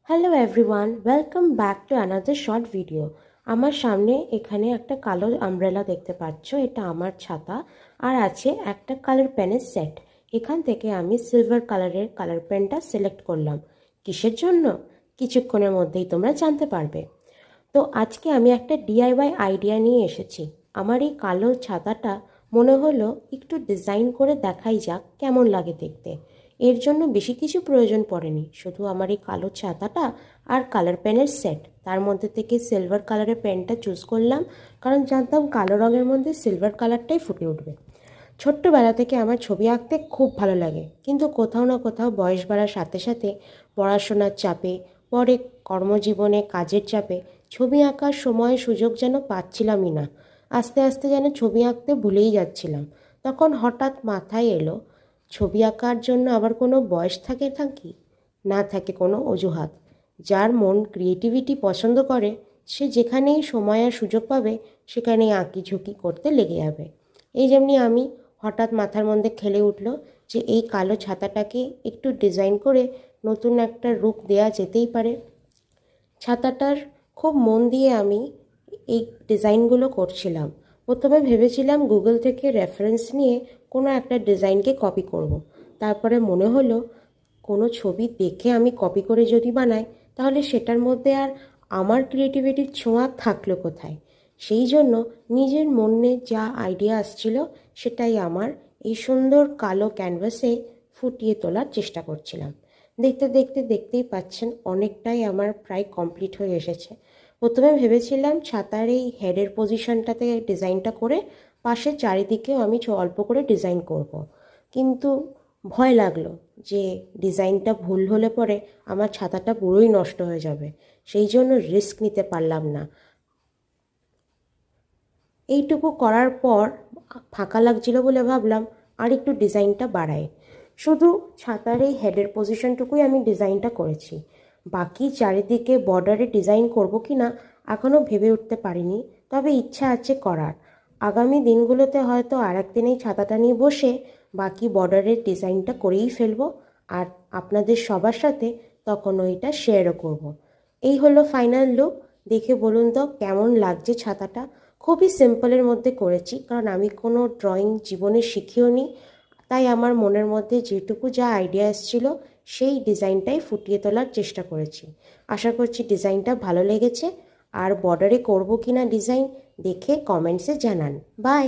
Hello everyone, welcome back to another short video. আমার সামনে এখানে একটা কালো আমব্রেলা দেখতে পাচ্ছ, এটা আমার ছাতা। আর আছে একটা কালার পেনের সেট। এখান থেকে আমি সিলভার কালারের কালার পেনটা সিলেক্ট করলাম। কিসের জন্য? কিছুক্ষণের মধ্যেই তোমরা জানতে পারবে। তো আজকে আমি একটা ডিআইওয়াই আইডিয়া নিয়ে এসেছি। আমার এই কালো ছাতাটা মনে হলো একটু ডিজাইন করে দেখাই যাক কেমন লাগে দেখতে। এর জন্য বেশি কিছু প্রয়োজন পড়েনি, শুধু আমার এই কালো ছাতাটা আর কালার পেনের সেট। তার মধ্যে থেকে সিলভার কালারের পেনটা চুজ করলাম, কারণ জানতাম কালো রঙের মধ্যে সিলভার কালারটাই ফুটে উঠবে। ছোট্টবেলা থেকে আমার ছবি আঁকতে খুব ভালো লাগে, কিন্তু কোথাও না কোথাও বয়স বাড়ার সাথে সাথে পড়াশোনার চাপে, পরে কর্মজীবনে কাজের চাপে ছবি আঁকার সময় সুযোগ যেন পাচ্ছিলামই না। আস্তে আস্তে যেন ছবি আঁকতে ভুলেই যাচ্ছিলাম। তখন হঠাৎ মাথায় এলো, ছবি আঁকার জন্য আবার কোনো বয়স থাকি না থাকে কোনো অজুহাত। যার মন ক্রিয়েটিভিটি পছন্দ করে সে যেখানেই সময় আর সুযোগ পাবে সেখানেই আঁকি ঝুঁকি করতে লেগে যাবে। এই যেমনি আমি হঠাৎ মাথার মধ্যে খেলে উঠল যে এই কালো ছাতাটাকে একটু ডিজাইন করে নতুন একটা রূপ দেয়া যেতেই পারে। ছাতাটার খুব মন দিয়ে আমি এই ডিজাইনগুলো করছিলাম। প্রথমে ভেবেছিলাম গুগল থেকে রেফারেন্স নিয়ে কোনো একটা ডিজাইনকে কপি করব। তারপরে মনে হলো কোনো ছবি দেখে আমি কপি করে যদি বানাই তাহলে সেটার মধ্যে আর আমার ক্রিয়েটিভিটির ছোঁয়া থাকলো কোথায়। সেই জন্য নিজের মনে যা আইডিয়া আসছিল সেটাই আমার এই সুন্দর কালো ক্যানভাসে ফুটিয়ে তোলার চেষ্টা করছিলাম। দেখতে দেখতে দেখতেই পাচ্ছেন অনেকটাই আমার প্রায় কমপ্লিট হয়ে এসেছে। প্রথমে ভেবেছিলাম ছাতার এই হেডের পজিশনটাতে ডিজাইনটা করে পাশে চারিদিকেও আমি অল্প করে ডিজাইন করব। কিন্তু ভয় লাগলো যে ডিজাইনটা ভুল হলে পরে আমার ছাতাটা পুরোই নষ্ট হয়ে যাবে। সেই জন্য রিস্ক নিতে পারলাম না। এইটুকু করার পর ফাঁকা লাগছিল বলে ভাবলাম আর একটু ডিজাইনটা বাড়াই। শুধু ছাতার এই হেডের পজিশনটুকুই আমি ডিজাইনটা করেছি। বাকি চারিদিকে বর্ডারে ডিজাইন করব কি না এখনও ভেবে উঠতে পারিনি, তবে ইচ্ছা আছে করার। আগামী দিনগুলোতে হয়তো আর একদিন এই ছাতাটা নিয়ে বসে বাকি বর্ডারের ডিজাইনটা করেই ফেলবো, আর আপনাদের সবার সাথে তখন ওইটা শেয়ারও করব। এই হলো ফাইনাল লুক। দেখে বলুন তো কেমন লাগছে ছাতাটা। খুবই সিম্পলের মধ্যে করেছি, কারণ আমি কোনো ড্রয়িং জীবনে শিখিও নি। তাই আমার মনের মধ্যে যেটুকু যা আইডিয়া এসেছিলো সেই ডিজাইনটাই ফুটিয়ে তোলার চেষ্টা করেছি। আশা করছি ডিজাইনটা ভালো লেগেছে। আর বর্ডারে করব কি না ডিজাইন দেখে কমেন্টসে জানান। বাই।